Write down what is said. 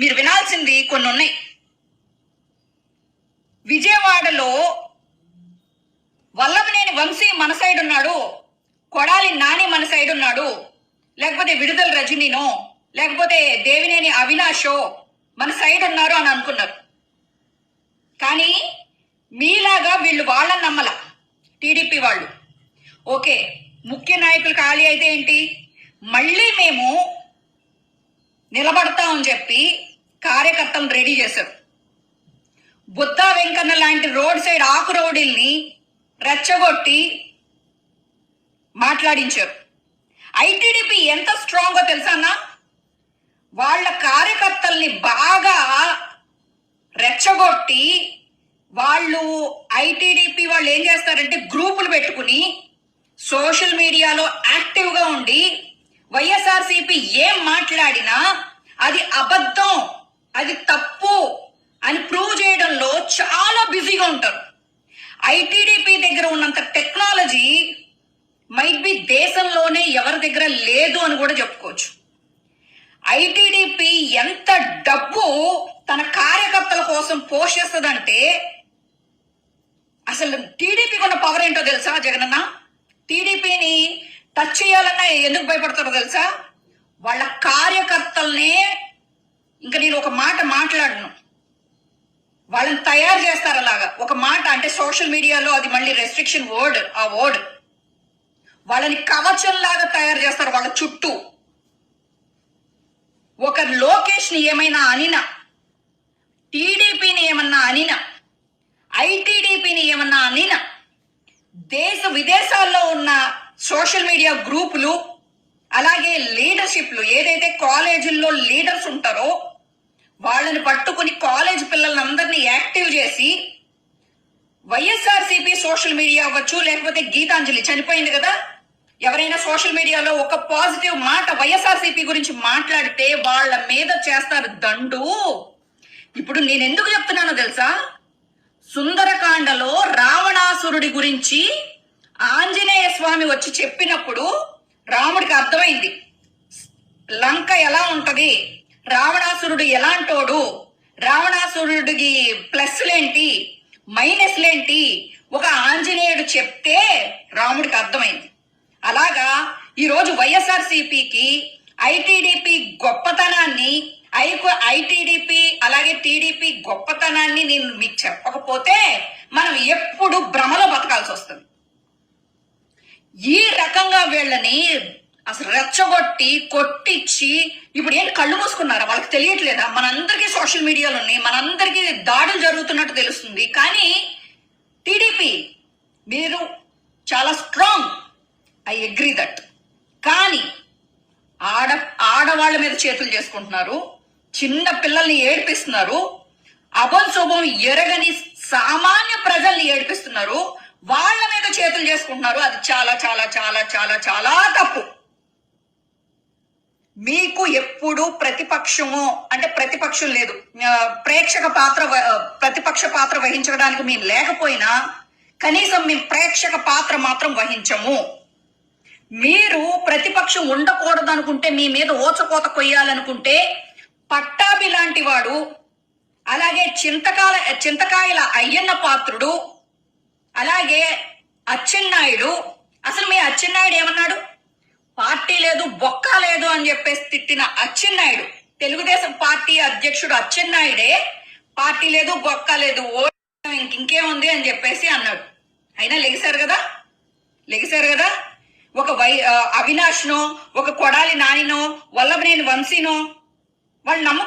మీరు వినాల్సింది కొన్ని ఉన్నాయి. విజయవాడలో వల్లభనేని వంశీ మన సైడ్ ఉన్నాడు, కొడాలి నాని మన సైడ్ ఉన్నాడు, లేకపోతే విడుదల రజనీనో లేకపోతే దేవినేని అవినాషో మన సైడ్ ఉన్నారు అని అనుకున్నారు. కానీ మీలాగా వీళ్ళు వాళ్ళని నమ్మల. టీడీపీ వాళ్ళు ఓకే, ముఖ్య నాయకులు ఖాళీ అయితే ఏంటి, మళ్ళీ మేము నిలబడతామని చెప్పి కార్యకర్తలను రెడీ చేశారు. బుద్ధా వెంకన్న లాంటి రోడ్ సైడ్ ఆకు రౌడీల్ని రెచ్చగొట్టి మాట్లాడించారు. ఐటీడీపీ ఎంత స్ట్రాంగో తెలుసా? వాళ్ళ కార్యకర్తల్ని బాగా రెచ్చగొట్టి వాళ్ళు ఐటీడీపీ వాళ్ళు ఏం చేస్తారంటే గ్రూపులు పెట్టుకుని సోషల్ మీడియాలో యాక్టివ్గా ఉండి వైఎస్ఆర్సీపీ ఏం మాట్లాడినా అది అబద్ధం, అది తప్పు అని ప్రూవ్ చేయడంలో చాలా బిజీగా ఉంటారు. ఐటీడీపీ దగ్గర ఉన్నంత టెక్నాలజీ మైట్ బి దేశంలోనే ఎవరి దగ్గర లేదు అని కూడా చెప్పుకోవచ్చు. ఐటీడీపీ ఎంత డబ్బు తన కార్యకర్తల కోసం పోషిస్తుందంటే అసలు టీడీపీకి ఉన్న పవర్ ఏంటో తెలుసా జగనన్న? టీడీపీని టచ్ చేయాలన్నా ఎందుకు భయపడతారో తెలుసా? వాళ్ళ కార్యకర్తల్నే, ఇంకా నేను ఒక మాట మాట్లాడను, వాళ్ళని తయారు చేస్తారు అలాగా. ఒక మాట అంటే సోషల్ మీడియాలో అది మళ్ళీ రెస్ట్రిక్షన్ వర్డ్, ఆ వర్డ్ వాళ్ళని కవచంలాగా తయారు చేస్తారు. వాళ్ళ చుట్టూ ఒక లోకేష్ ని ఏమైనా అనినా, టీడీపీని ఏమన్నా అనినా, ఐటీడీపీని ఏమన్నా అనినా, దేశ విదేశాల్లో ఉన్న సోషల్ మీడియా గ్రూపులు అలాగే లీడర్షిప్లు ఏదైతే కాలేజీల్లో లీడర్స్ ఉంటారో వాళ్ళని పట్టుకుని కాలేజ్ పిల్లల్ని అందరినీ యాక్టివ్ చేసి వైఎస్ఆర్సీపీ సోషల్ మీడియా అవ్వచ్చు, లేకపోతే గీతాంజలి చనిపోయింది కదా, ఎవరైనా సోషల్ మీడియాలో ఒక పాజిటివ్ మాట వైఎస్ఆర్సీపీ గురించి మాట్లాడితే వాళ్ళ మీద చేస్తారు దండు. ఇప్పుడు నేను ఎందుకు చెప్తున్నానో తెలుసా? సుందరకాండలో రావణాసురుడి గురించి ఆంజనేయ స్వామి వచ్చి చెప్పినప్పుడు రాముడికి అర్థమైంది లంక ఎలా ఉంటది, రావణాసురుడు ఎలాంటోడు, రావణాసురుడికి ప్లస్లేంటి మైనస్లేంటి ఒక ఆంజనేయుడు చెప్తే రాముడికి అర్థమైంది. అలాగా ఈరోజు వైఎస్ఆర్సీపీకి ఐటీడీపీ గొప్పతనాన్ని, ఐటీడీపీ అలాగే టీడీపీ గొప్పతనాన్ని నేను మీకు చెప్పకపోతే మనం ఎప్పుడు భ్రమలో బతకాల్సి వస్తుంది. ఈ రకంగా వీళ్ళని అసలు రెచ్చగొట్టి కొట్టించి ఇప్పుడు ఏంటి కళ్ళు మూసుకున్నారా? వాళ్ళకి తెలియట్లేదా? మనందరికీ సోషల్ మీడియాలో ఉన్నాయి, మనందరికీ దాడులు జరుగుతున్నట్టు తెలుస్తుంది. కానీ టీడీపీ మీరు చాలా స్ట్రాంగ్, ఐ అగ్రీ దట్. కానీ ఆడవాళ్ళ మీద చేతులు చేసుకుంటున్నారు, చిన్న పిల్లల్ని ఏడిపిస్తున్నారు, అభంశుభం ఎరగని సామాన్య ప్రజల్ని ఏడిపిస్తున్నారు, వాళ్ళ మీద చేతులు చేసుకుంటున్నారు. అది చాలా చాలా చాలా చాలా చాలా తప్పు. మీకు ఎప్పుడు ప్రతిపక్షము అంటే ప్రతిపక్షం లేదు, ప్రతిపక్ష పాత్ర వహించడానికి మేము లేకపోయినా కనీసం మేము ప్రేక్షక పాత్ర మాత్రం వహించము. మీరు ప్రతిపక్షం ఉండకూడదు అనుకుంటే, మీ మీద ఓచకోత కొయ్యాలనుకుంటే పట్టాభి లాంటి వాడు, అలాగే చింతకాయల అయ్యన్న పాత్రుడు, అలాగే అచ్చెన్నాయుడు. అసలు మీ అచ్చెన్నాయుడు ఏమన్నాడు? పార్టీ లేదు బొక్క లేదు అని చెప్పేసి తిట్టిన అచ్చెన్నాయుడు, తెలుగుదేశం పార్టీ అధ్యక్షుడు అచ్చెన్నాయుడే పార్టీ లేదు బొక్క లేదు ఇంకేముంది అని చెప్పేసి అన్నాడు. అయినా లెగిశారు కదా. ఒక అవినాష్నో, ఒక కొడాలి నానినో, వల్లభనేని వంశీనో వాళ్ళు